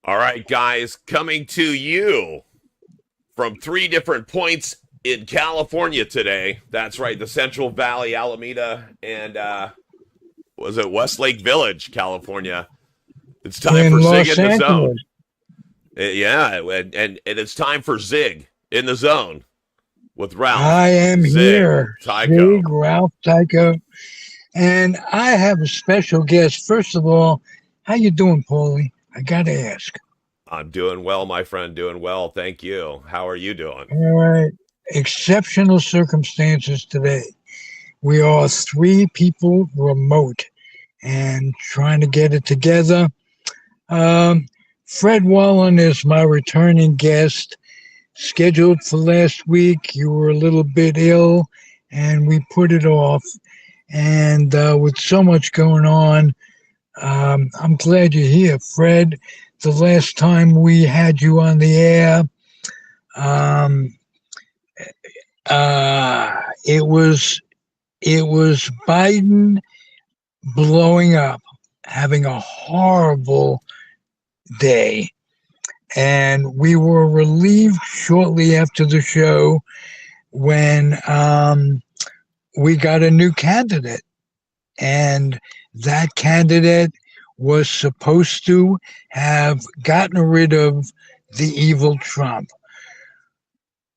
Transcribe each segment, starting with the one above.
All right, guys, coming to you from three different points in California today. That's right, the Central Valley, Alameda, and was it Westlake Village, California? It's time in for Zig Los in the Zone. Angeles. Yeah, and it's time for Zig in the Zone with Ralph, I am Zig, here, Tycho. Sig, Ralph, Tycho, and I have a special guest. First of all, how you doing, Paulie? I gotta ask. I'm doing well, my friend, doing well. Thank you. How are you doing? All right, exceptional circumstances today. We are three people remote and trying to get it together. Um, Fred Wallen is my returning guest, scheduled for last week. You were a little bit ill, and we put it off. And with so much going on, I'm glad you're here, Fred. The last time we had you on the air, um, uh, it was it was Biden blowing up, having a horrible day, and we were relieved shortly after the show when we got a new candidate, and that candidate was supposed to have gotten rid of the evil Trump.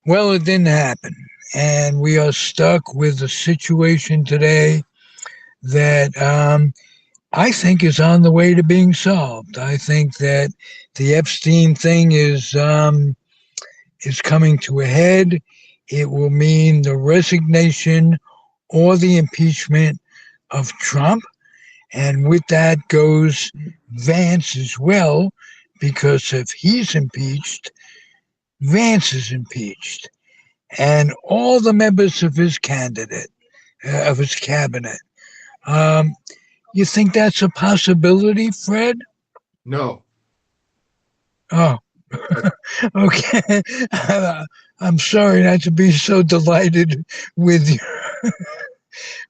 Well, it didn't happen. And we are stuck with a situation today that I think is on the way to being solved. I think that the Epstein thing is coming to a head. It will mean the resignation or the impeachment of Trump. And with that goes Vance as well, because if he's impeached, Vance is impeached. And all the members of his candidate, of his cabinet. Um, you think that's a possibility, Fred? No. Oh, okay. I'm sorry not to be so delighted with your,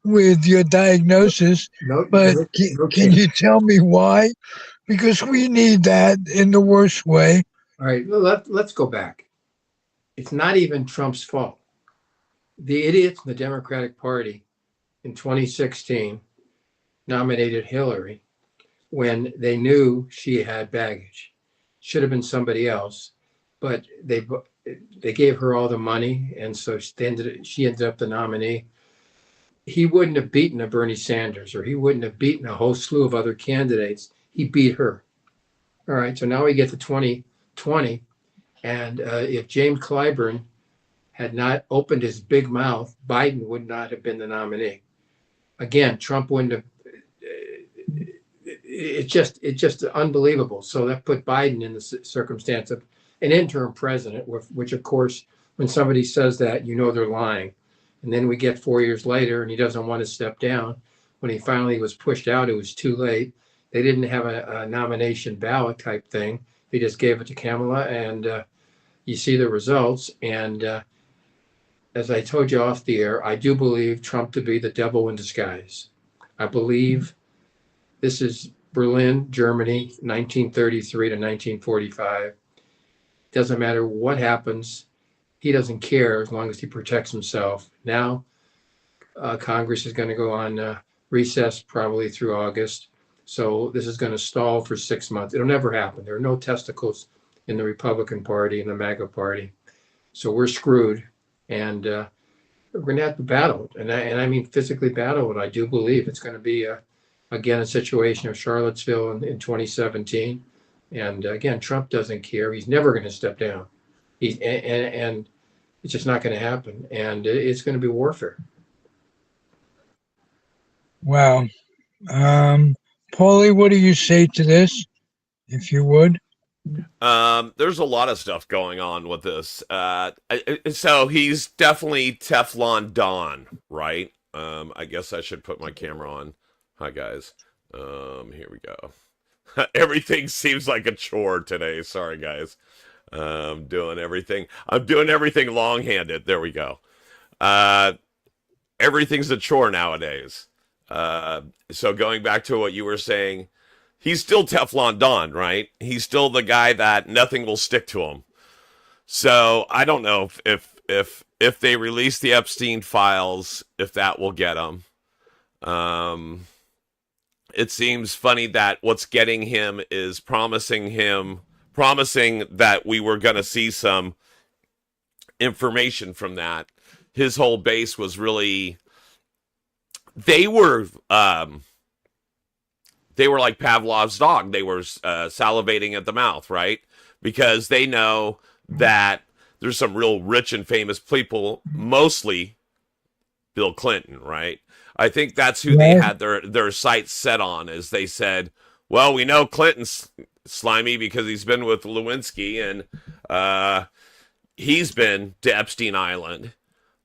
with your diagnosis, No, but no can chance. you tell me why? Because we need that in the worst way. All right, let's go back. It's not even Trump's fault. The idiots in the Democratic Party in 2016 nominated Hillary when they knew she had baggage. Should have been somebody else, but they gave her all the money, and so she ended up the nominee. He wouldn't have beaten a Bernie Sanders, or he wouldn't have beaten a whole slew of other candidates. He beat her. All right, so now we get to 2020, and if James Clyburn had not opened his big mouth, Biden would not have been the nominee. Again, Trump wouldn't have. It's just unbelievable. So that put Biden in the circumstance of an interim president, which of course, when somebody says that, you know they're lying. And then we get 4 years later, and he doesn't want to step down. When he finally was pushed out, it was too late. They didn't have a nomination ballot type thing. They just gave it to Kamala, and you see the results. And as I told you off the air, I do believe Trump to be the devil in disguise. I believe this is Berlin, Germany, 1933 to 1945. Doesn't matter what happens. He doesn't care as long as he protects himself. Now, Congress is going to go on recess probably through August. So this is going to stall for 6 months. It'll never happen. There are no testicles in the Republican Party and the MAGA Party. So we're screwed. And we're going to have to battle it. And I mean physically battle it. I do believe it's going to be, again, a situation of Charlottesville in 2017. And again, Trump doesn't care. He's never going to step down. And it's just not going to happen. And it's going to be warfare. Wow. Paulie, what do you say to this, if you would? There's a lot of stuff going on with this. So he's definitely Teflon Don, right? I guess I should put my camera on. Hi guys. Here we go. Everything seems like a chore today. Sorry guys. Doing everything. I'm doing everything long-handed. There we go. Everything's a chore nowadays. So going back to what you were saying, he's still Teflon Don, right? He's still the guy that nothing will stick to him. So I don't know if they release the Epstein files, if that will get him. Um, it seems funny that what's getting him is promising that we were going to see some information from that. His whole base was really they were like Pavlov's dog. They were salivating at the mouth, right? Because they know that there's some real rich and famous people, mostly Bill Clinton, right? I think that's who they had their sights set on, as they said, well, we know Clinton's slimy because he's been with Lewinsky and he's been to Epstein Island.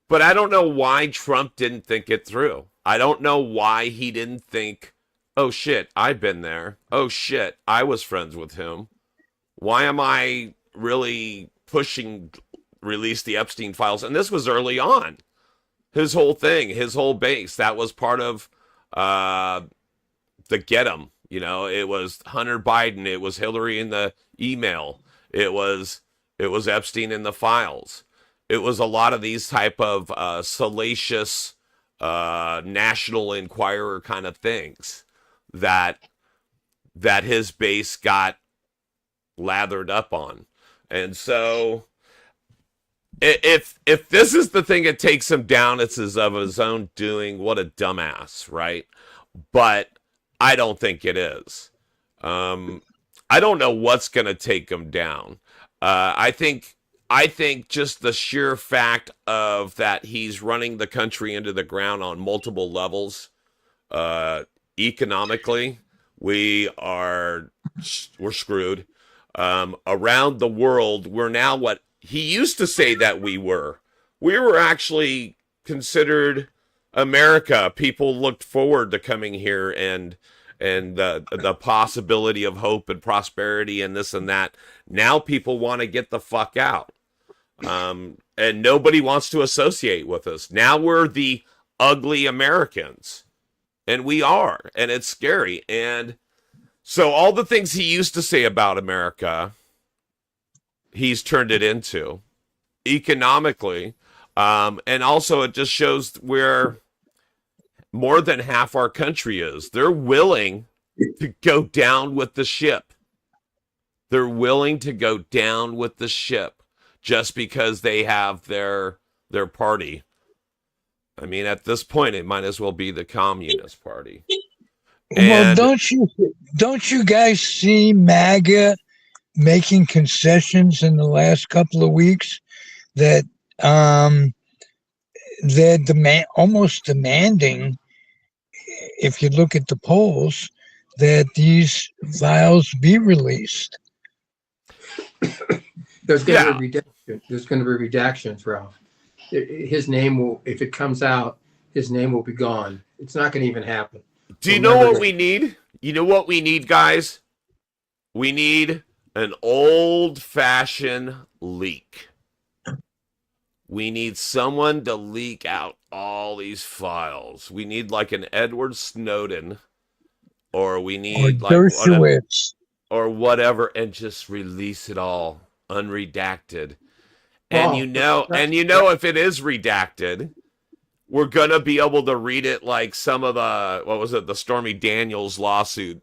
But I don't know why Trump didn't think it through. I don't know why he didn't think, oh shit, I've been there. Oh shit, I was friends with him. Why am I really pushing release the Epstein files? And this was early on. His whole thing, his whole base, that was part of the get 'em. You know, it was Hunter Biden, it was Hillary in the email, it was Epstein in the files. It was a lot of these type of salacious National Enquirer kind of things that his base got lathered up on. And so if this is the thing that takes him down, it's of his own doing. What a dumbass, right? But I don't think it is. I don't know what's going to take him down. I think just the sheer fact of that he's running the country into the ground on multiple levels, economically, we're screwed. Around the world, we're now what he used to say that we were. We were actually considered America. People looked forward to coming here and the possibility of hope and prosperity and this and that. Now people want to get the fuck out. And nobody wants to associate with us. Now we're the ugly Americans. And we are. And it's scary. And so all the things he used to say about America, he's turned it into economically. And also it just shows where more than half our country is. They're willing to go down with the ship. They're willing to go down with the ship just because they have their party. I mean, at this point, it might as well be the Communist Party. Well, don't you guys see MAGA making concessions in the last couple of weeks that they're almost demanding, if you look at the polls, that these files be released? There's going to be redaction. There's going to be redactions, Ralph. His name will, if it comes out, his name will be gone. It's not going to even happen. Do you know what we need? You know what we need, guys? We need an old-fashioned leak. We need someone to leak out all these files. We need like an Edward Snowden, or we need or whatever, and just release it all unredacted. And you know, if it is redacted, we're gonna be able to read it like some of the Stormy Daniels lawsuit,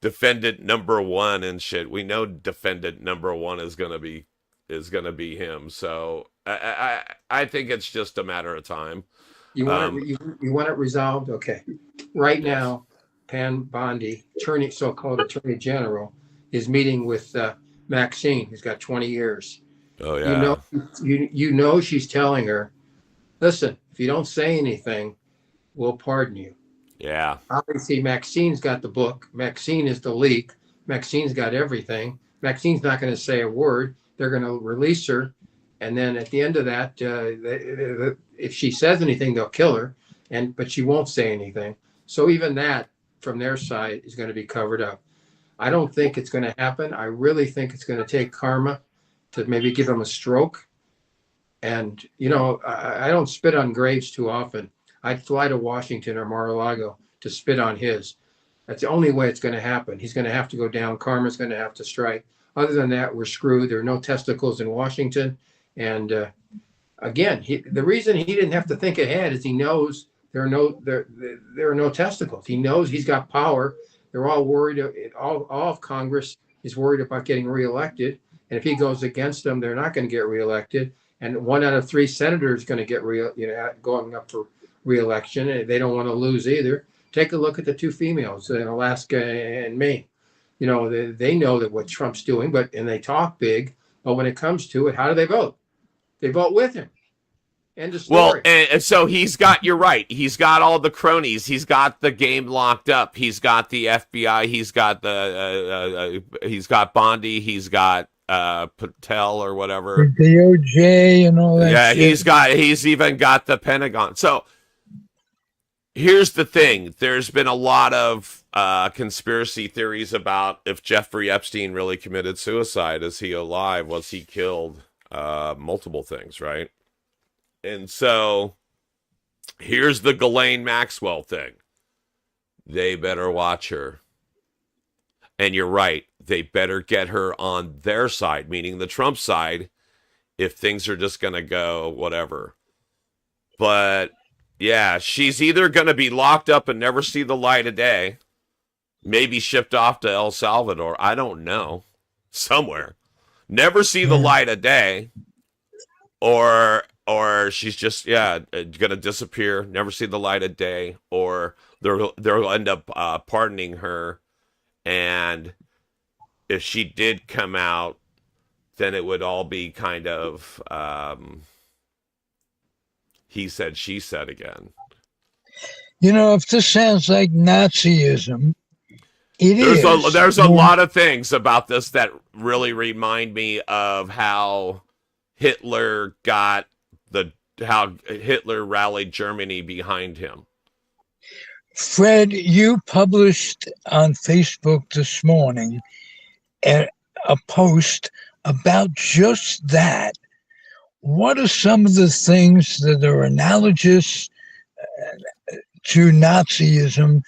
defendant number one and shit. We know defendant number one is gonna be him. So I think it's just a matter of time. You want it resolved? Okay. Right now, Pam Bondi, so-called Attorney General, is meeting with Maxine, who's got 20 years. Oh yeah. You know she's telling her, listen, if you don't say anything, we'll pardon you. Yeah. Obviously, Maxine's got the book. Maxine is the leak. Maxine's got everything. Maxine's not going to say a word. They're going to release her. And then at the end of that, if she says anything, they'll kill her. But she won't say anything. So even that, from their side, is going to be covered up. I don't think it's going to happen. I really think it's going to take karma to maybe give him a stroke. And, I don't spit on graves too often. I'd fly to Washington or Mar-a-Lago to spit on his. That's the only way it's going to happen. He's going to have to go down. Karma's going to have to strike. Other than that, we're screwed. There are no testicles in Washington. And again, the reason he didn't have to think ahead is he knows there are no testicles. He knows he's got power. They're all worried. All of Congress is worried about getting reelected. And if he goes against them, they're not going to get reelected. And 1 out of 3 senators is going to get going up for reelection. And they don't want to lose either. Take a look at the 2 females in Alaska and Maine. They know that what Trump's doing, and they talk big. But when it comes to it, how do they vote? They vote with him. End of story. Well, and so you're right. He's got all the cronies. He's got the game locked up. He's got the FBI. He's got Bondi. He's got Patel or whatever. The DOJ and all that. Yeah, shit. he's even got the Pentagon. So here's the thing. There's been a lot of conspiracy theories about if Jeffrey Epstein really committed suicide. Is he alive? Was he killed? Multiple things, right? And so here's the Ghislaine Maxwell thing. They better watch her. And you're right. They better get her on their side, meaning the Trump side, if things are just going to go whatever. But yeah, she's either going to be locked up and never see the light of day, maybe shipped off to El Salvador. I don't know. Somewhere. Never see the light of day, or she's just gonna disappear, never see the light of day, or they'll end up pardoning her, and if she did come out, then it would all be kind of he said she said again. If this sounds like Nazism, there's a lot of things about this that really remind me of how Hitler rallied Germany behind him. Fred, you published on Facebook this morning a post about just that. What are some of the things that are analogous to Nazism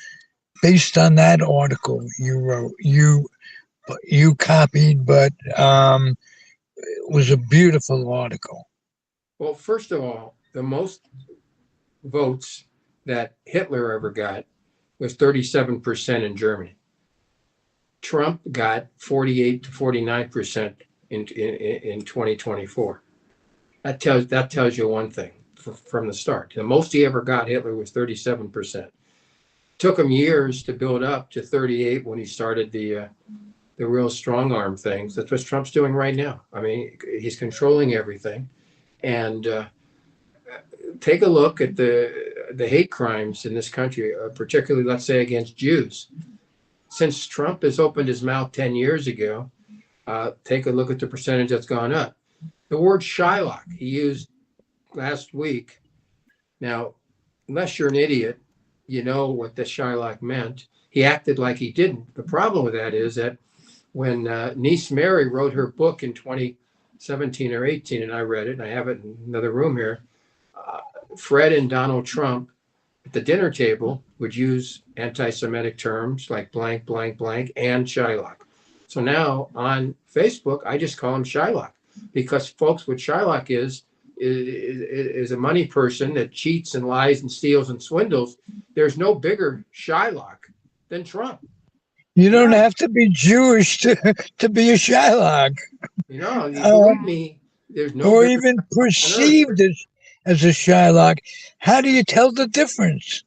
based on that article you wrote? You copied, but it was a beautiful article. Well, first of all, the most votes that Hitler ever got was 37% in Germany. Trump got 48 to 49% in 2024. That tells you one thing from the start. The most he ever got, Hitler, was 37%. Took him years to build up to 38 when he started the real strong arm things. That's what Trump's doing right now. I mean, he's controlling everything. And take a look at the hate crimes in this country, particularly, let's say, against Jews. Since Trump has opened his mouth 10 years ago, take a look at the percentage that's gone up. The word Shylock he used last week. Now, unless you're an idiot, you know what the Shylock meant. He acted like he didn't. The problem with that is that when niece Mary wrote her book in 2017 or 18, and I read it, and I have it in another room here, Fred and Donald Trump at the dinner table would use anti-Semitic terms like blank, blank, blank, and Shylock. So now on Facebook, I just call him Shylock, because folks, what Shylock is a money person that cheats and lies and steals and swindles. There's no bigger Shylock than Trump. You don't have to be Jewish to be a Shylock. Believe me, there's no or even perceived as a Shylock. How do you tell the difference?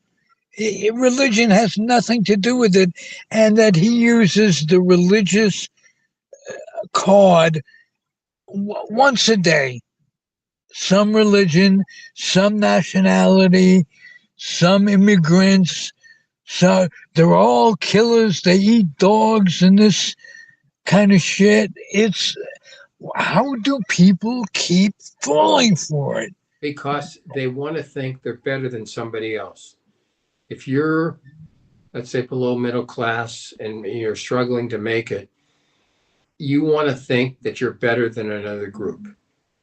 Religion has nothing to do with it, and that he uses the religious card once a day. Some religion, some nationality, some immigrants. So they're all killers. They eat dogs and this kind of shit. How do people keep falling for it? Because they want to think they're better than somebody else. If you're, let's say, below middle class and you're struggling to make it, you want to think that you're better than another group.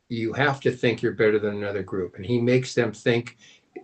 You have to think you're better than another group. And he makes them think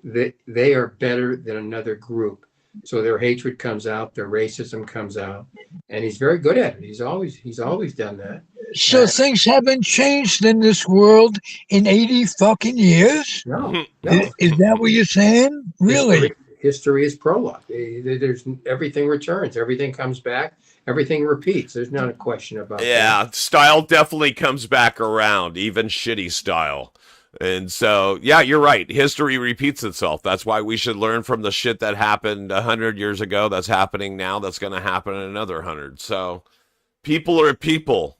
that they are better than another group. So their hatred comes out, their racism comes out, and he's very good at it. He's always done that. So And things haven't changed in this world in 80 fucking years? no, no, Is that what you're saying? Really? history is prologue. There's everything returns, everything comes back, everything repeats. There's not a question about that. Yeah, style definitely comes back around, even shitty style. And so, yeah, you're right. History repeats itself. That's why we should learn from the shit that happened 100 years ago. That's happening now. That's going to happen in another 100. So, people are people.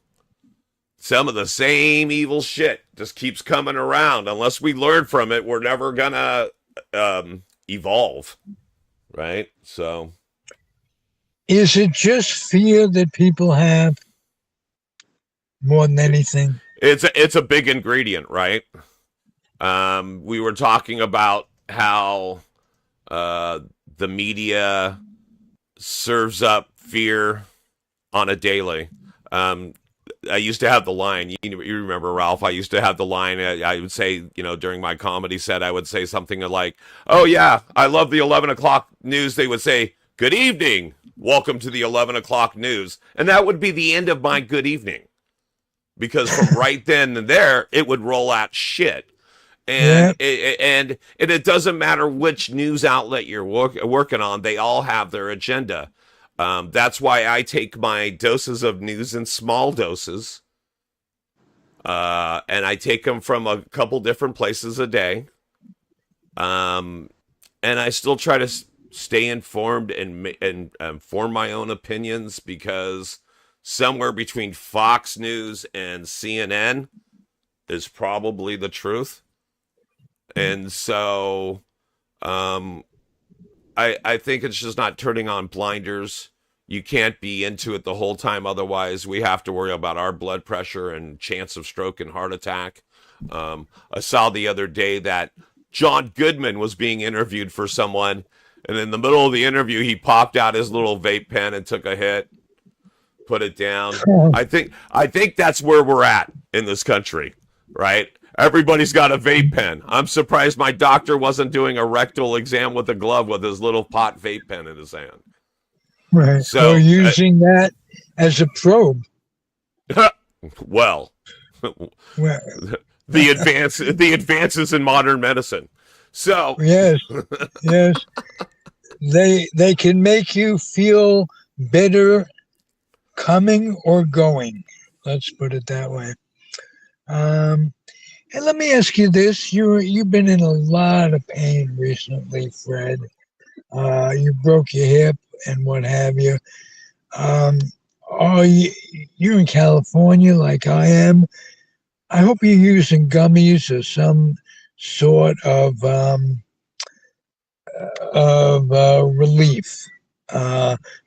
Some of the same evil shit just keeps coming around. Unless we learn from it, we're never going to evolve. Right? So, Is it just fear that people have more than anything? it's a big ingredient, right? We were talking about how the media serves up fear on a daily. I used to have the line, you remember, Ralph, I used to have the line, I would say, during my comedy set, I would say something like, oh yeah, I love the 11 o'clock news. They would say, good evening, welcome to the 11 o'clock news. And that would be the end of my good evening. Because from right then and there, it would roll out shit. And it doesn't matter which news outlet you're working on, they all have their agenda. That's why I take my doses of news in small doses. And I take them from a couple different places a day. And I still try to stay informed and form my own opinions, because somewhere between Fox News and CNN is probably the truth. And so I think it's just not turning on blinders. You can't be into it the whole time. Otherwise, we have to worry about our blood pressure and chance of stroke and heart attack. I saw the other day that John Goodman was being interviewed for someone, and in the middle of the interview, he popped out his little vape pen and took a hit, put it down. I think that's where we're at in this country, right? Everybody's got a vape pen. I'm surprised my doctor wasn't doing a rectal exam with a glove with his little pot vape pen in his hand. Right. So, or using that as a probe. Well, Well, the advances in modern medicine. So yes, yes. They can make you feel better coming or going. Let's put it that way. And let me ask you this: you've been in a lot of pain recently, Fred. You broke your hip and what have you. Are you're in California like I am? I hope you're using gummies or some sort of relief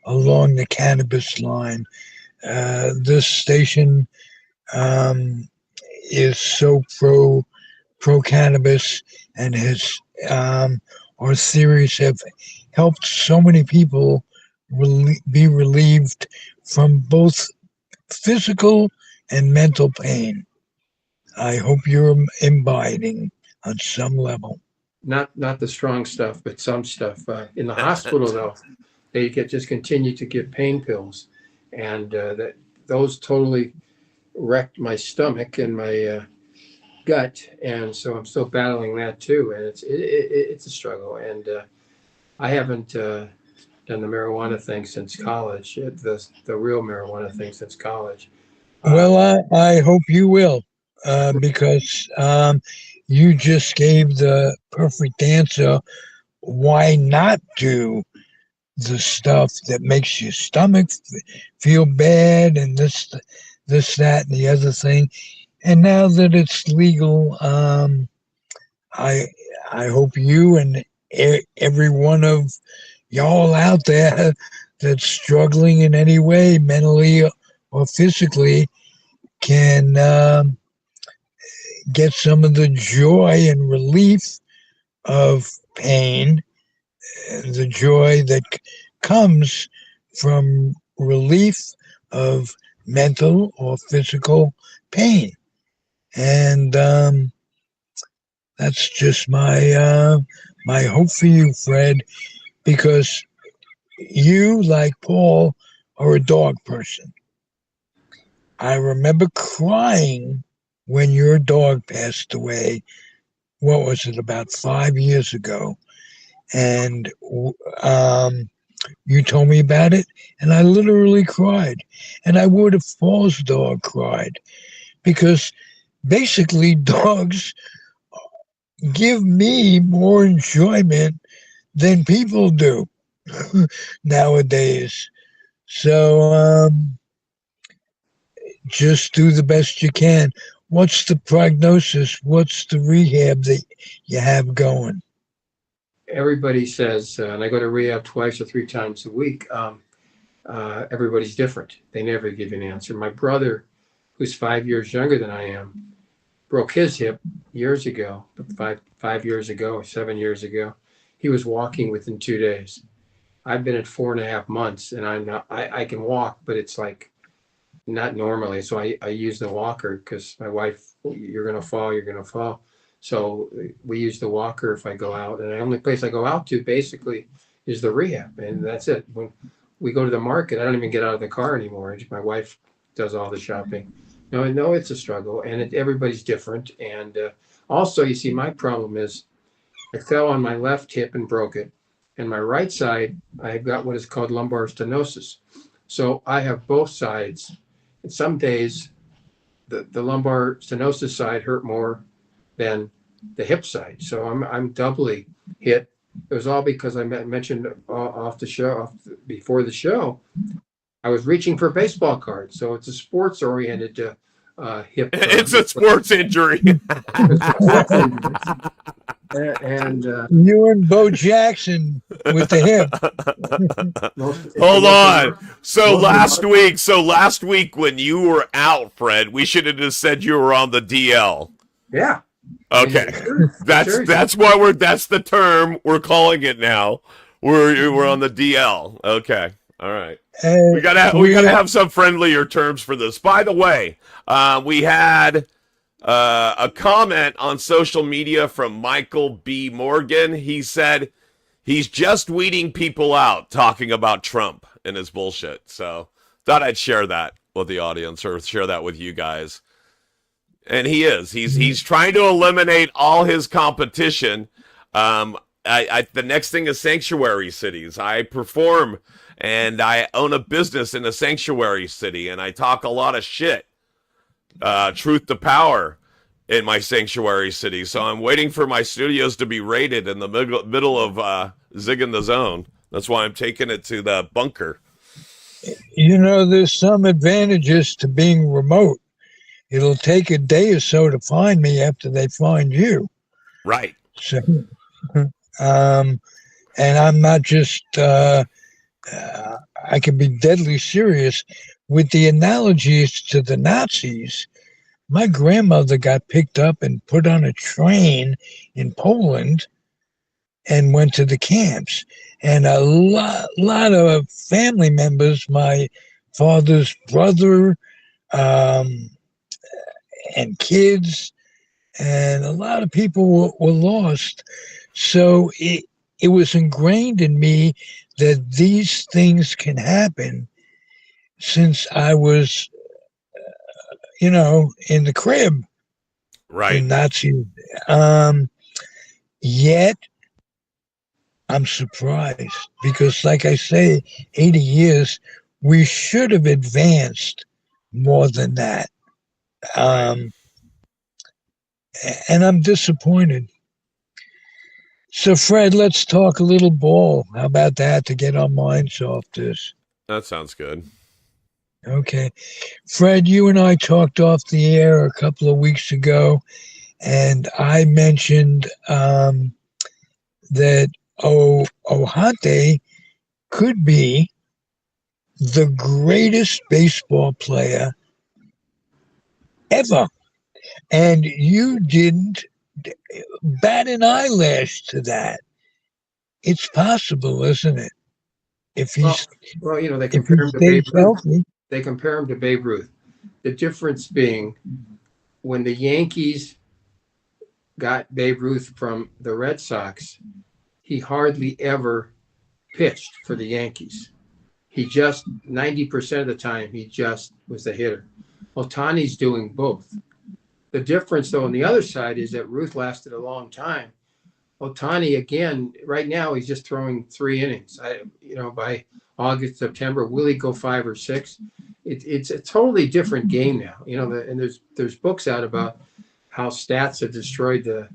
along the cannabis line. This station is so pro cannabis, and has our theories have helped so many people be relieved from both physical and mental pain. I hope you're imbibing on some level. Not the strong stuff, but some stuff. In the hospital, though, they just continue to give pain pills, and those totally wrecked my stomach and my gut, and so I'm still battling that too. And it's a struggle, and I haven't done the marijuana thing since college, the real marijuana thing since college. Well, I hope you will, because you just gave the perfect answer. Why not do the stuff that makes your stomach feel bad, and this, that, and the other thing? And now that it's legal, I hope you and every one of y'all out there that's struggling in any way, mentally or physically, can get some of the joy and relief of pain, the joy that comes from relief of mental or physical pain. And that's just my hope for you, Fred, because you, like Paul, are a dog person. I remember crying when your dog passed away. What was it, about 5 years ago? And um, you told me about it, and I literally cried. And I would have Paul's dog cried because basically dogs give me more enjoyment than people do nowadays. So just do the best you can. What's the prognosis? What's the rehab that you have going? Everybody says, and I go to rehab twice or three times a week. Everybody's different. They never give you an answer. My brother, who's 5 years younger than I am, broke his hip years ago, 5 years ago or 7 years ago. He was walking within 2 days. I've been at 4.5 months, and I'm not. I can walk, but it's like not normally. So I use the walker because my wife, you're gonna fall, you're gonna fall. So we use the walker if I go out, and the only place I go out to basically is the rehab, and that's it. When we go to the market, I don't even get out of the car anymore. My wife does all the shopping. No, no, it's a struggle, and everybody's different. And also, you see, my problem is I fell on my left hip and broke it, and my right side I've got what is called lumbar stenosis. So I have both sides, and some days the lumbar stenosis side hurt more than the hip side. So I'm doubly hit. It was all because I mentioned off the show, before the show, I was reaching for baseball cards. So it's a sports oriented hip. It's a sports injury. And You and Bo Jackson with the hip. Hold on. So most last week when you were out, Fred, we should have just said you were on the DL. yeah. Okay. Sure. That's why that's the term we're calling it now. We're on the DL. Okay. All right. We gotta have some friendlier terms for this. By the way, we had a comment on social media from Michael B. Morgan. He said he's just weeding people out talking about Trump and his bullshit. So thought I'd share that with the audience or share that with you guys. And he is. He's trying to eliminate all his competition. The next thing is sanctuary cities. I perform and I own a business in a sanctuary city, and I talk a lot of shit. Truth to power in my sanctuary city. So I'm waiting for my studios to be raided in the middle of Zig in the Zone. That's why I'm taking it to the bunker. You know, there's some advantages to being remote. It'll take a day or so to find me after they find you. Right. So, and I'm not just, I can be deadly serious with the analogies to the Nazis. My grandmother got picked up and put on a train in Poland and went to the camps. And a lot of family members, my father's brother, and kids, and a lot of people were lost. So it was ingrained in me that these things can happen since I was, in the crib Right. in Nazi. Yet I'm surprised because, like I say, 80 years, we should have advanced more than that. Right. And I'm disappointed. So, Fred, let's talk a little ball. How about that to get our minds off this? That sounds good. Okay. Fred, you and I talked off the air a couple of weeks ago, and I mentioned that Ohante could be the greatest baseball player ever. And you didn't bat an eyelash to that. It's possible, isn't it? If he's well, they if he compare him to Babe stays Ruth. healthy. They compare him to Babe Ruth. The difference being when the Yankees got Babe Ruth from the Red Sox, he hardly ever pitched for the Yankees. He just 90% of the time he just was the hitter. Otani's doing both. The difference, though, on the other side is that Ruth lasted a long time. Otani, again, right now he's just throwing 3 innings. By August, September, will he go 5 or 6? It's a totally different game now. And there's books out about how stats have destroyed the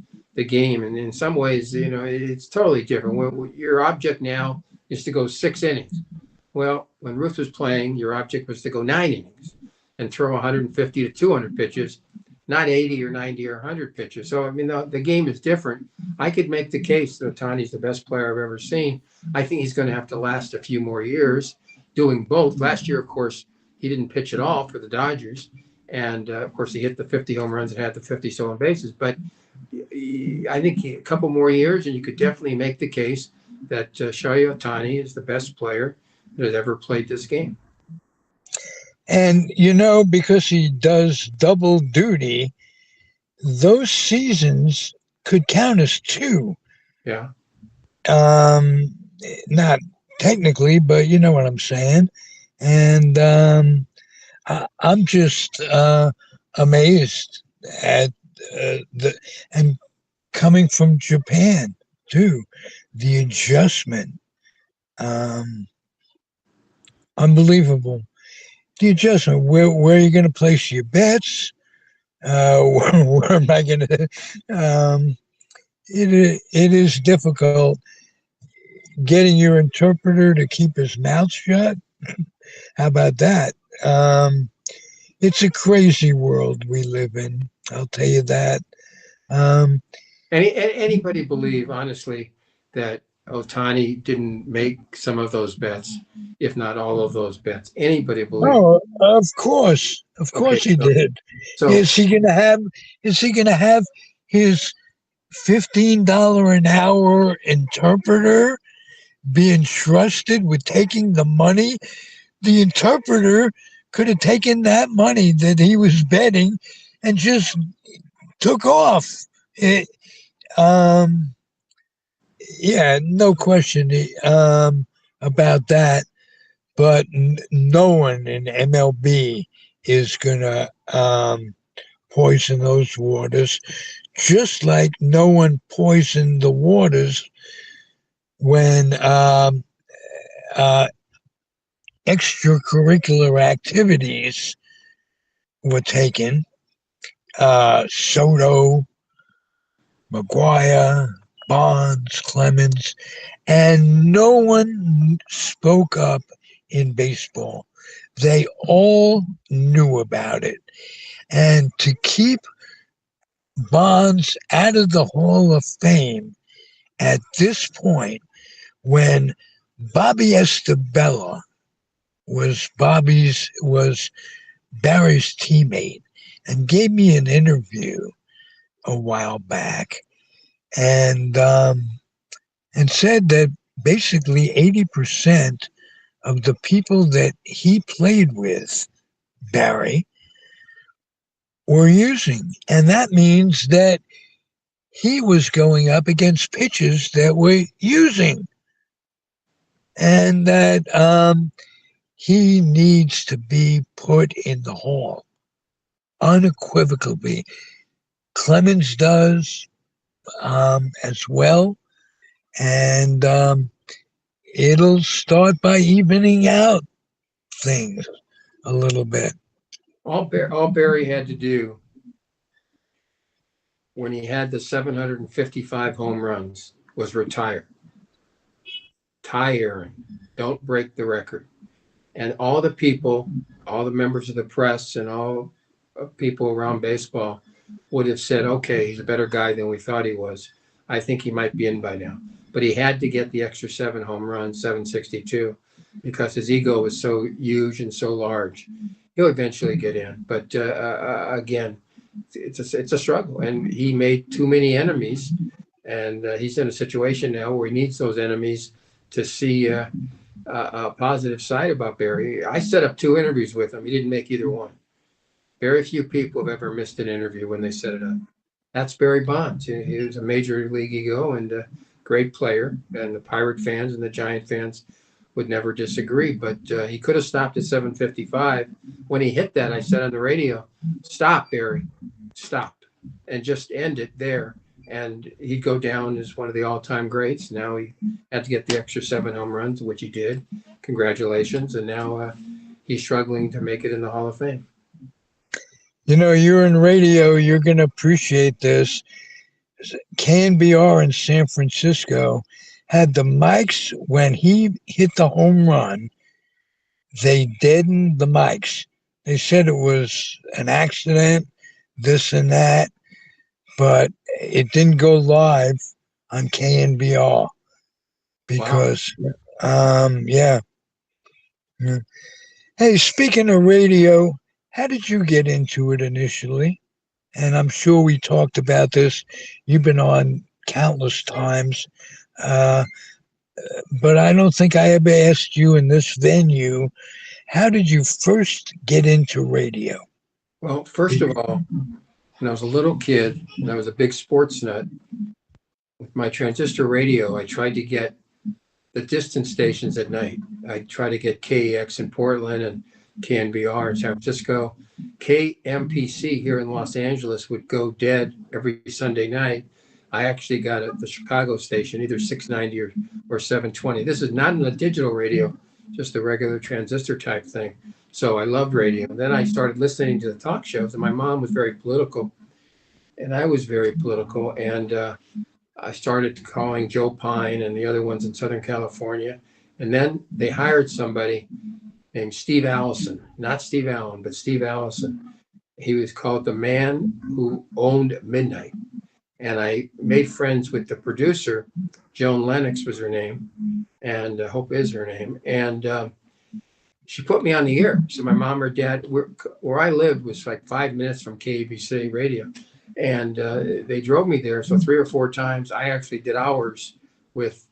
game, and in some ways, it's totally different. Your object now is to go 6 innings. Well, when Ruth was playing, your object was to go 9 innings and throw 150 to 200 pitches, not 80 or 90 or 100 pitches. So, the game is different. I could make the case that Otani's the best player I've ever seen. I think he's going to have to last a few more years doing both. Last year, of course, he didn't pitch at all for the Dodgers. And, of course, he hit the 50 home runs and had the 50 stolen bases. But I think a couple more years, and you could definitely make the case that Shohei Ohtani is the best player that has ever played this game. And, because he does double duty, those seasons could count as two. Yeah. Not technically, but you know what I'm saying. And I'm just amazed at and coming from Japan too, the adjustment. Unbelievable. The adjustment. Where are you going to place your bets? Where am I going to? It is difficult getting your interpreter to keep his mouth shut. How about that? It's a crazy world we live in. I'll tell you that. Anybody believe, honestly, that Ohtani didn't make some of those bets, if not all of those bets? Anybody believe? Oh, of course he did. So Is he gonna have his $15 an hour interpreter be entrusted with taking the money? The interpreter could have taken that money that he was betting and just took off. Yeah, no question about that. But no one in MLB is gonna poison those waters, just like no one poisoned the waters when extracurricular activities were taken. Soto, McGuire, Bonds, Clemens, and no one spoke up in baseball. They all knew about it. And to keep Bonds out of the Hall of Fame at this point, when Bobby Estabella was Barry's teammate and gave me an interview a while back, and said that basically 80% of the people that he played with, Barry, were using. And that means that he was going up against pitchers that were using. And that he needs to be put in the Hall, unequivocally. Clemens does as well. And it'll start by evening out things a little bit. all Barry had to do when he had the 755 home runs was retire. Tie Aaron. Don't break the record. And all the people, all the members of the press and all people around baseball would have said, okay, he's a better guy than we thought he was. I think he might be in by now. But he had to get the extra 7 home runs, 762, because his ego was so huge and so large. He'll eventually get in. But again, it's a struggle. And he made too many enemies. And he's in a situation now where he needs those enemies to see a positive side about Barry. I set up 2 interviews with him. He didn't make either one. Very few people have ever missed an interview when they set it up. That's Barry Bonds. He was a major league ego, and great player, and the Pirate fans and the Giant fans would never disagree. But he could have stopped at 755. When he hit that, I said on the radio, "Stop, Barry, stop," and just end it there. And he'd go down as one of the all-time greats. Now he had to get the extra 7 home runs, which he did. Congratulations! And now he's struggling to make it in the Hall of Fame. You know, you're in radio, you're going to appreciate this. KNBR in San Francisco had the mics when he hit the home run. They deadened the mics. They said it was an accident, this and that, but it didn't go live on KNBR because, yeah. Hey, speaking of radio, how did you get into it initially? And I'm sure we talked about this. You've been on countless times. But I don't think I ever asked you in this venue, how did you first get into radio? Well, first of all, when I was a little kid and I was a big sports nut, with my transistor radio, I tried to get the distance stations at night. I tried to get KEX in Portland and KNBR in San Francisco. KMPC here in Los Angeles would go dead every Sunday night. I actually got the Chicago station, either 690 or 720. This is not in a digital radio, just a regular transistor type thing. So I loved radio. Then I started listening to the talk shows, and my mom was very political, and I was very political. And I started calling Joe Pine and the other ones in Southern California. And then they hired somebody named Steve Allison, not Steve Allen, but Steve Allison. He was called the man who owned midnight. And I made friends with the producer. Joan Lennox was her name, and Hope is her name. And she put me on the air. So my mom or dad, where I lived was like 5 minutes from KABC radio. And they drove me there. So 3 or 4 times, I actually did hours with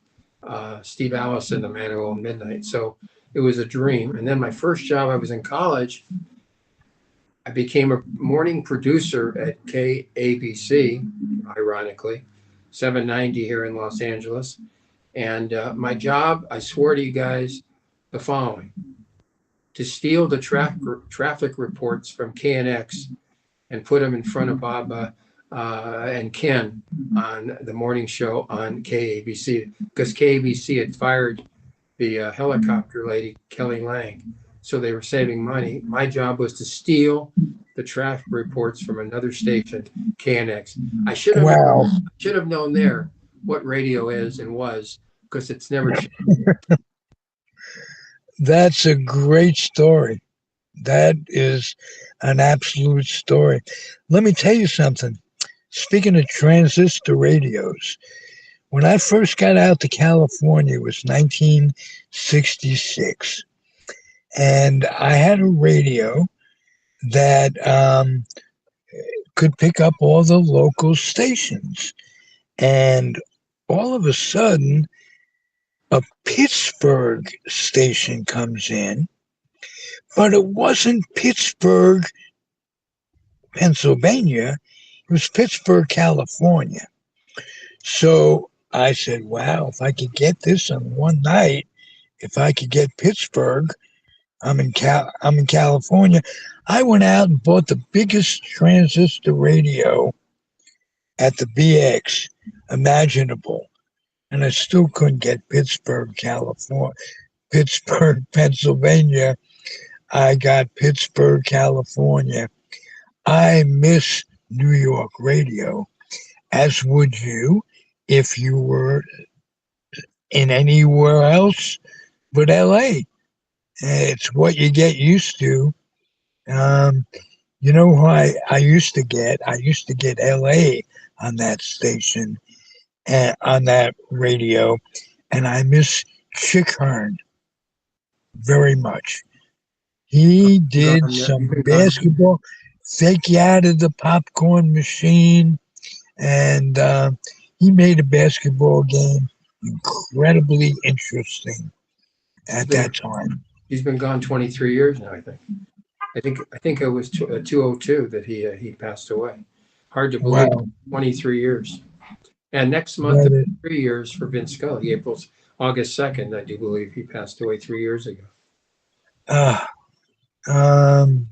Steve Allison, the man who owned midnight. So it was a dream. And then my first job, I was in college. I became a morning producer at KABC, ironically, 790 here in Los Angeles. And my job, I swore to you guys the following: to steal the traffic reports from KNX and put them in front of Bob and Ken on the morning show on KABC, because KABC had fired the helicopter lady, Kelly Lang. So they were saving money. My job was to steal the traffic reports from another station, KNX. I should have known there what radio is and was, because it's never changed. That's a great story. That is an absolute story. Let me tell you something. Speaking of transistor radios, when I first got out to California, it was 1966. And I had a radio that could pick up all the local stations. And all of a sudden, a Pittsburgh station comes in, but it wasn't Pittsburgh, Pennsylvania. It was Pittsburgh, California. So I said, wow, if I could get this on one night, if I could get Pittsburgh, I'm in California. I went out and bought the biggest transistor radio at the BX imaginable, and I still couldn't get Pittsburgh, Pennsylvania. I got Pittsburgh, California. I miss New York radio, as would you if you were in anywhere else but LA. It's what you get used to. You know who I used to get? I used to get LA on that station and on that radio, and I miss Chick Hearn very much. He did some basketball, take you out of the popcorn machine, and he made a basketball game incredibly interesting at that time. He's been gone 23 years now, I think. I think it was 2002 that he passed away. Hard to believe. Wow. 23 years. And next month, That is, 3 years for Vince Scully. August 2nd, I do believe he passed away 3 years ago. uh, um,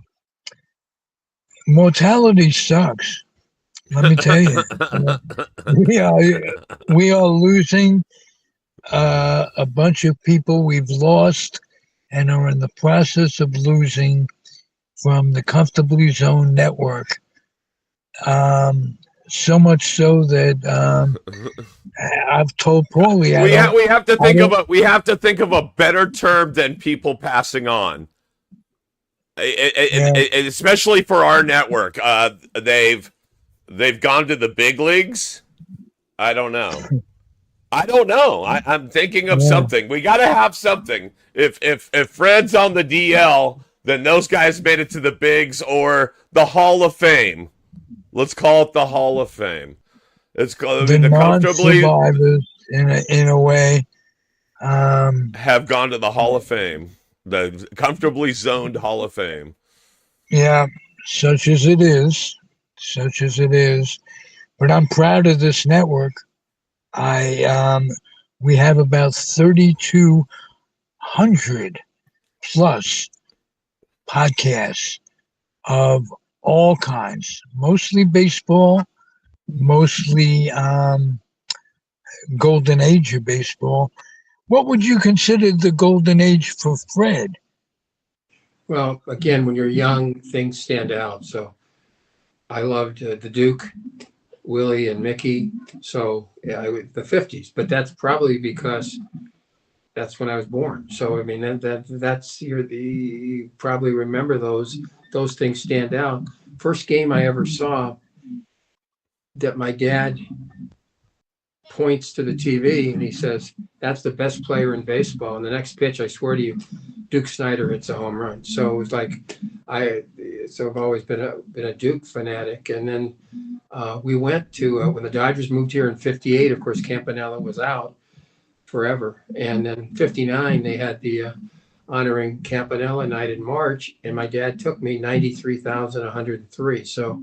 mortality sucks. Let me tell you, we are we are losing a bunch of people we've lost and are in the process of losing from the Comfortably Zone network. So much so that I've told Paulie we have to I think of don't, a better term than people passing on. yeah, Especially for our network. They've gone to the big leagues. I don't know. I'm thinking of yeah. something. We got to have something. If Fred's on the DL, then those guys made it to the bigs or the Hall of Fame. Let's call it the Hall of Fame. I The mean, the comfortably non-survivors, in a way, um, have gone to the Hall of Fame, the comfortably zoned Hall of Fame. yeah, such as it is, such as it is. But I'm proud of this network. I We have about 3,200 plus podcasts of all kinds, mostly baseball, mostly golden age of baseball. What would you consider the golden age for Fred? Well, again, when you're young, things stand out. So I loved the Duke, Willie, and Mickey. So yeah, the 50s, but that's probably because that's when I was born. So I mean that's you probably remember those things stand out. First game I ever saw that my dad points to the TV and he says, "That's the best player in baseball." And the next pitch, I swear to you, Duke Snyder hits a home run. So it was like I so I've always been a Duke fanatic. And then we went to when the Dodgers moved here in '58. Of course, Campanella was out forever, and then '59 they had the honoring Campanella night in March, and my dad took me 93,103. So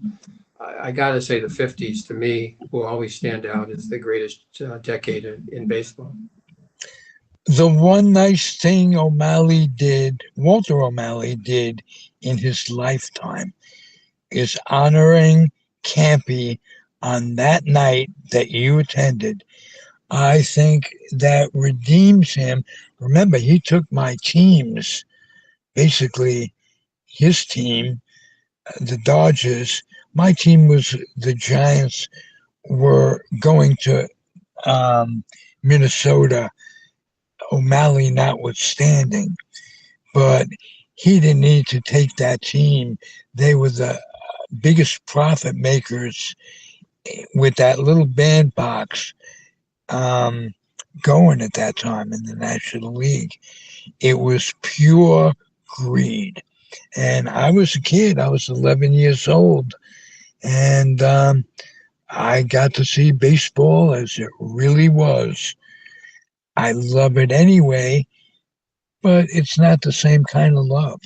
I got to say the '50s to me will always stand out as the greatest decade in baseball. The one nice thing Walter O'Malley did in his lifetime is honoring Campy on that night that you attended. I think that redeems him. Remember, he took my teams, basically his team, the Dodgers. My team was the Giants were going to Minnesota, O'Malley notwithstanding, but he didn't need to take that team. They were the biggest profit makers with that little bandbox um, going at that time in the National League. It was pure greed. And I was a kid, I was 11 years old, and I got to see baseball as it really was. I love it anyway, but it's not the same kind of love.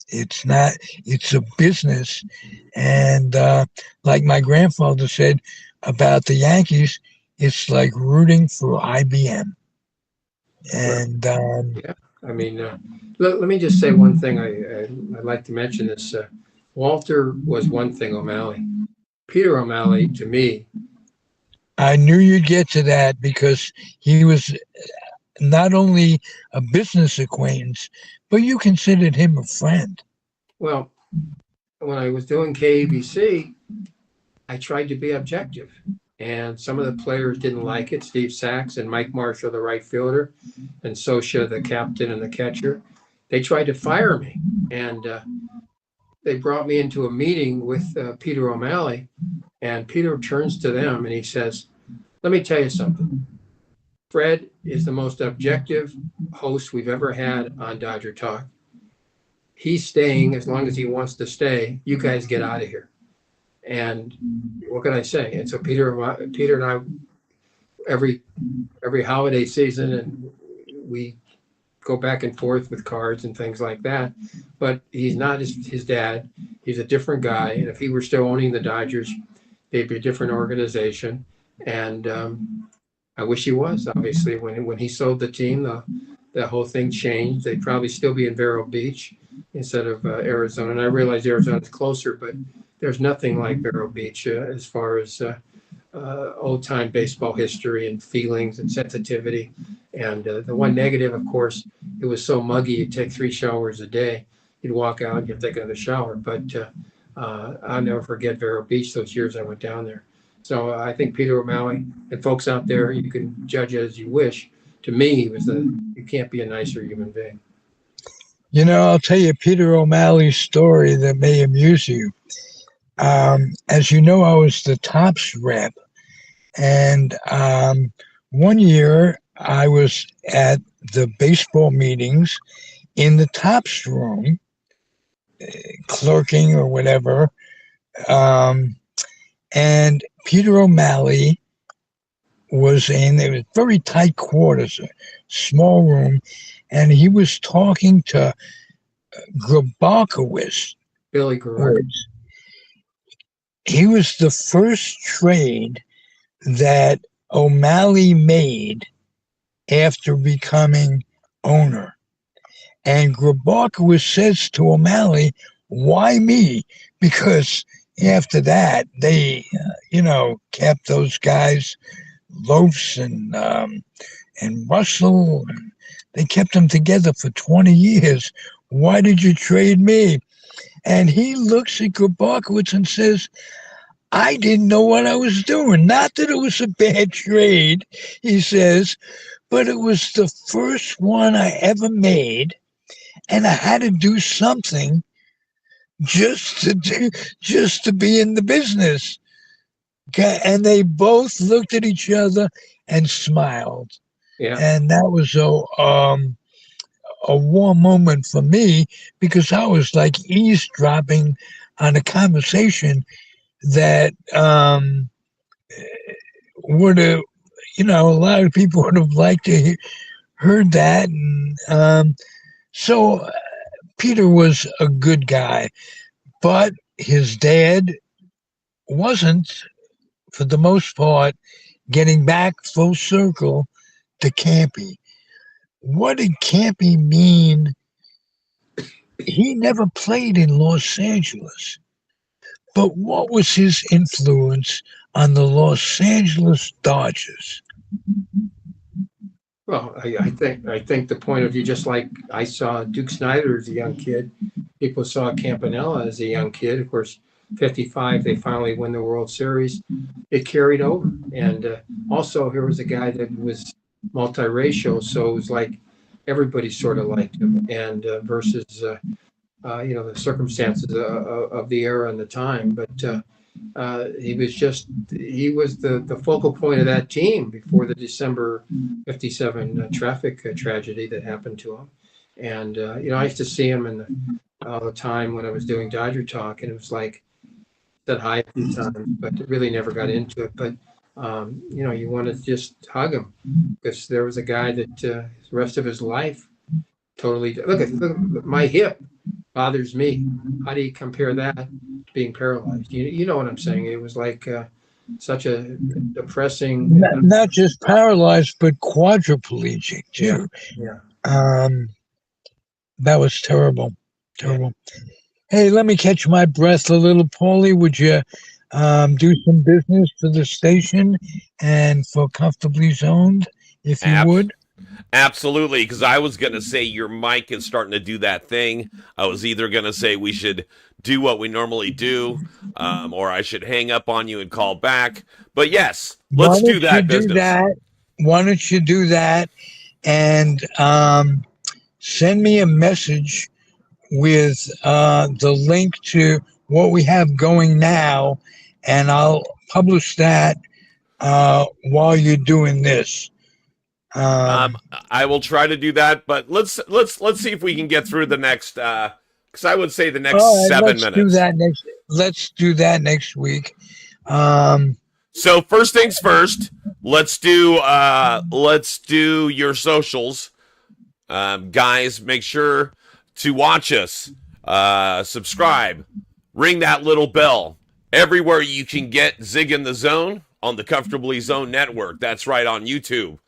It's not, it's a business. And like my grandfather said about the Yankees, it's like rooting for IBM. Well, And yeah, I mean, let me just say one thing. I'd like to mention this. Walter was one thing. O'Malley, Peter O'Malley, to me, I knew you'd get to that because he was not only a business acquaintance, but you considered him a friend. well, when I was doing KABC, I tried to be objective. And some of the players didn't like it. Steve Sachs and Mike Marshall, the right fielder, and Sosha, the captain and the catcher. They tried to fire me. And they brought me into a meeting with Peter O'Malley. And Peter turns to them and he says, "Let me tell you something. Fred is the most objective host we've ever had on Dodger Talk. He's staying as long as he wants to stay. You guys get out of here." And what can I say? And so Peter and I, every holiday season, and we go back and forth with cards and things like that. But he's not his dad. He's a different guy. And if he were still owning the Dodgers, they'd be a different organization. And I wish he was. Obviously, when he sold the team, the whole thing changed. They'd probably still be in Vero Beach instead of Arizona. And I realize Arizona's closer, but there's nothing like Vero Beach as far as old time baseball history and feelings and sensitivity. And the one negative, of course, it was so muggy. You'd take 3 showers a day. You'd walk out and you'd take another shower. But I'll never forget Vero Beach those years I went down there. So I think Peter O'Malley and folks out there, you can judge it as you wish. To me, he was you can't be a nicer human being. You know, I'll tell you Peter O'Malley's story that may amuse you. As you know, I was the Tops rep. And one year I was at the baseball meetings in the Tops room, clerking or whatever. And Peter O'Malley was it was very tight quarters, a small room, and he was talking to Grabakowicz. Billy Grabakowicz. He was the first trade that O'Malley made after becoming owner. And Grabakowicz says to O'Malley, why me? Because after that, they, kept those guys, Lopes and Russell, and they kept them together for 20 years. Why did you trade me? And he looks at Grabakowicz and says, I didn't know what I was doing. Not that it was a bad trade, he says, but it was the first one I ever made, and I had to do something just to be in the business. And they both looked at each other and smiled. Yeah. And that was a warm moment for me, because I was like eavesdropping on a conversation that would have, a lot of people would have liked to heard that. And so Peter was a good guy, but his dad wasn't, for the most part, getting back full circle to Campy. What did Campy mean? He never played in Los Angeles. But what was his influence on the Los Angeles Dodgers? Well, I think the point of view, just like I saw Duke Snider as a young kid, people saw Campanella as a young kid. Of course, 55, they finally win the World Series. It carried over. And also, here was a guy that was multiracial, so it was like everybody sort of liked him. And versus, the circumstances of the era and the time. But he was the focal point of that team before the December 57 traffic tragedy that happened to him. And, I used to see him all the time when I was doing Dodger Talk, and it was like, said hi a few times, but really never got into it. But, you want to just hug him, because there was a guy that the rest of his life totally, look at my hip bothers me. How do you compare that to being paralyzed? You know what I'm saying? It was like such a depressing. Not just paralyzed, but quadriplegic too. Yeah. That was terrible. Terrible. Yeah. Hey, let me catch my breath a little, Paulie. Would you do some business for the station and for Comfortably Zoned, if you would? Absolutely, because I was going to say your mic is starting to do that thing. I was either going to say we should do what we normally do, or I should hang up on you and call back. But yes, let's do that business. Why don't you do that and send me a message with the link to what we have going now, and I'll publish that while you're doing this. I will try to do that, but let's see if we can get through the next. Because I would say the next 7 minutes. Let's do that next week. So first things first, let's do your socials, guys. Make sure to watch us, subscribe, ring that little bell everywhere you can get Zig in the Zone on the Comfortably Zone Network. That's right, on YouTube,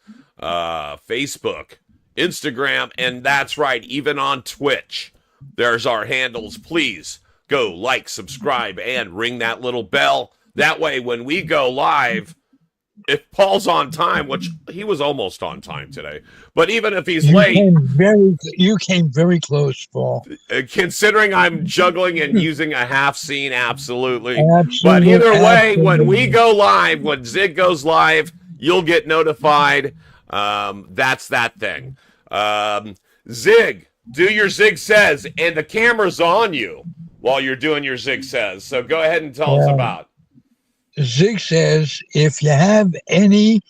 Facebook, Instagram, and that's right, even on Twitch. There's our handles. Please go like, subscribe, and ring that little bell. That way, when we go live, if Paul's on time, which he was almost on time today, but even if he's late, you came very close, Paul. Considering I'm juggling and using a half scene, absolutely. Absolutely. But either way, when we go live, when Zig goes live, you'll get notified. That's that thing. Zig, do your Zig Says, and the camera's on you while you're doing your Zig Says. So go ahead and tell us about. Zig says, if you have any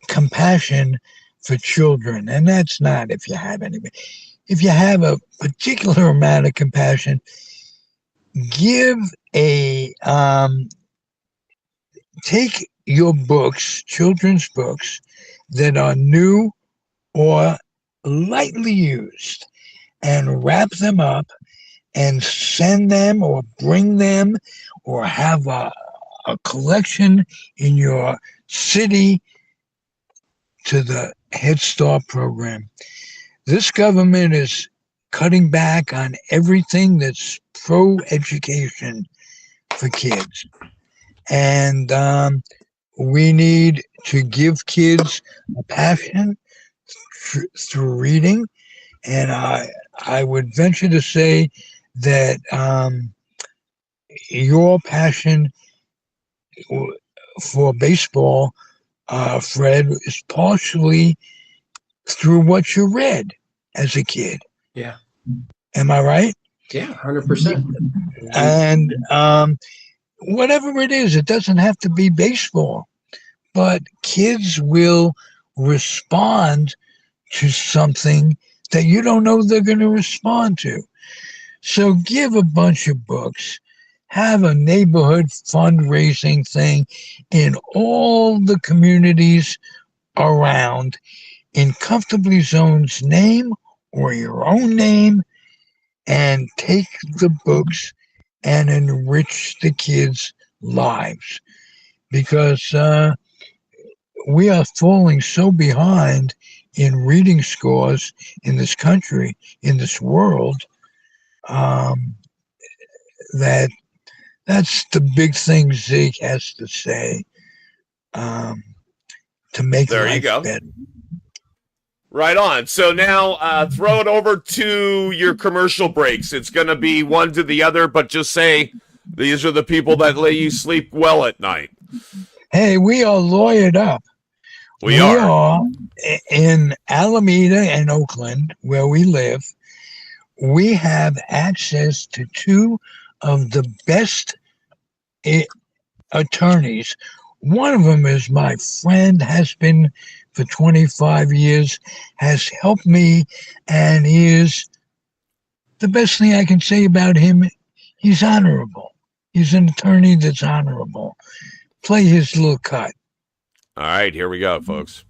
compassion for children, and that's not if you have any, if you have a particular amount of compassion, give take your books, children's books that are new or lightly used, and wrap them up and send them or bring them or have a collection in your city to the Head Start program. This government is cutting back on everything that's pro-education for kids. And we need to give kids a passion through reading. And I would venture to say that your passion for baseball, Fred, is partially through what you read as a kid. Yeah. Am I right? Yeah, 100%. And whatever it is, it doesn't have to be baseball, but kids will respond to something that you don't know they're going to respond to. So give a bunch of books, have a neighborhood fundraising thing in all the communities around in Comfortably Zone's name or your own name, and take the books and enrich the kids' lives. Because we are falling so behind in reading scores in this country, in this world, that's the big thing Zig has to say to make There you life go. better. Right on. So now throw it over to your commercial breaks. It's going to be one to the other, but just say these are the people that let you sleep well at night. Hey, we are lawyered up. We are in Alameda and Oakland, where we live. We have access to two of the best attorneys. One of them is my friend, has been for 25 years, has helped me, and he is the best thing I can say about him. He's honorable. He's an attorney that's honorable. Play his little cut. All right, here we go, folks.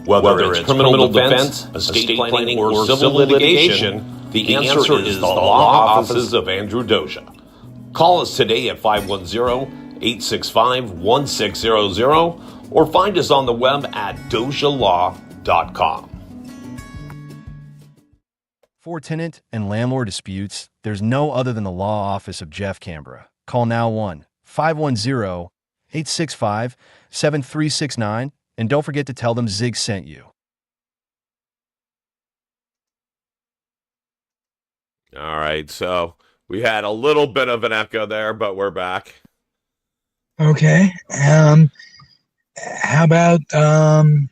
Whether it's criminal defense, estate planning, or civil litigation, the answer is the law offices of Andrew Doja. Call us today at 510-865-1600 or find us on the web at dojalaw.com. For tenant and landlord disputes, there's no other than the law office of Jeff Canberra. Call now 1-510-865-7369, and don't forget to tell them Zig sent you. All right, so we had a little bit of an echo there, but we're back. Okay. How about the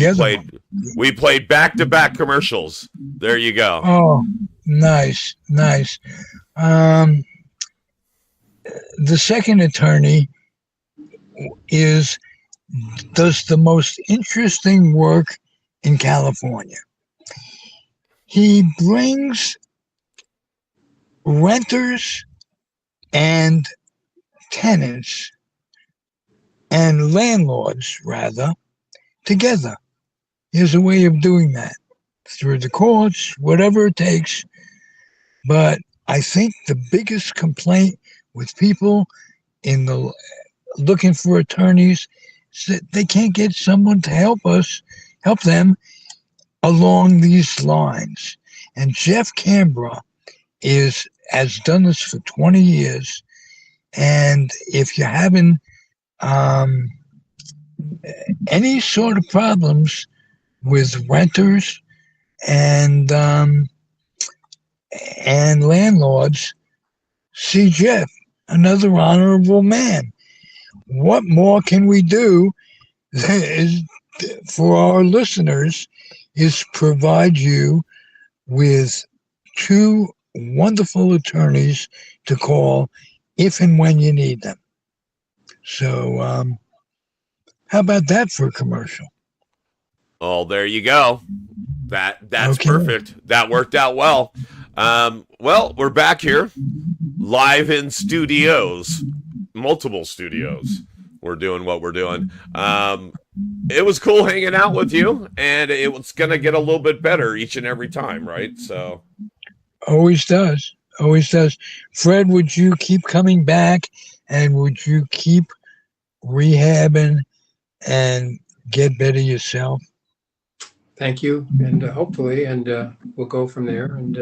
other one? We played back-to-back commercials. There you go. Oh, nice. The second attorney does the most interesting work in California. He brings renters and tenants and landlords, rather, together. There's a way of doing that through the courts, whatever it takes. But I think the biggest complaint with people in the looking for attorneys. They can't get someone to help them along these lines. And Jeff Canberra has done this for 20 years. And if you're having any sort of problems with renters and landlords, see Jeff, another honorable man. What more can we do for our listeners is provide you with two wonderful attorneys to call if and when you need them. So how about that for a commercial? Oh, there you go. That's Okay. perfect. That worked out well. Well, we're back here live in studios, multiple studios. We're doing what we're doing. It was cool hanging out with you, and it was gonna get a little bit better each and every time, right? So Always does. Always does. Fred, would you keep coming back, and would you keep rehabbing and get better yourself? Thank you, and hopefully, and we'll go from there. And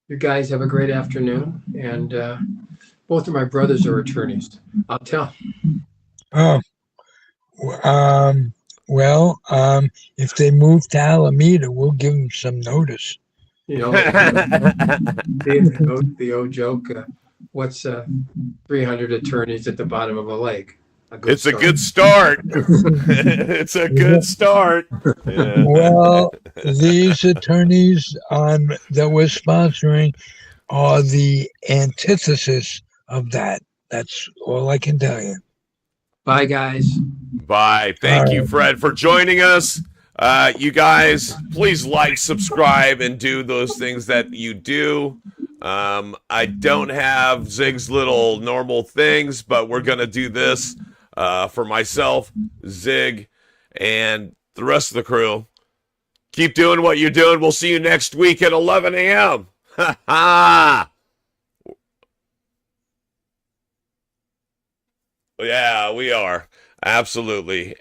you guys have a great afternoon. And both of my brothers are attorneys. I'll tell. Oh, well, if they move to Alameda, we'll give them some notice. You know, the old joke. What's 300 attorneys at the bottom of a lake? it's a good start. It's a good start. Yeah. Well, these attorneys that we're sponsoring are the antithesis of that. That's all I can tell you. Bye, guys. Bye. Thank you, Fred, for joining us. You guys, please like, subscribe, and do those things that you do. I don't have Zig's little normal things, but we're going to do this for myself, Zig, and the rest of the crew. Keep doing what you're doing. We'll see you next week at 11 a.m. Ha ha! Yeah, we are. Absolutely.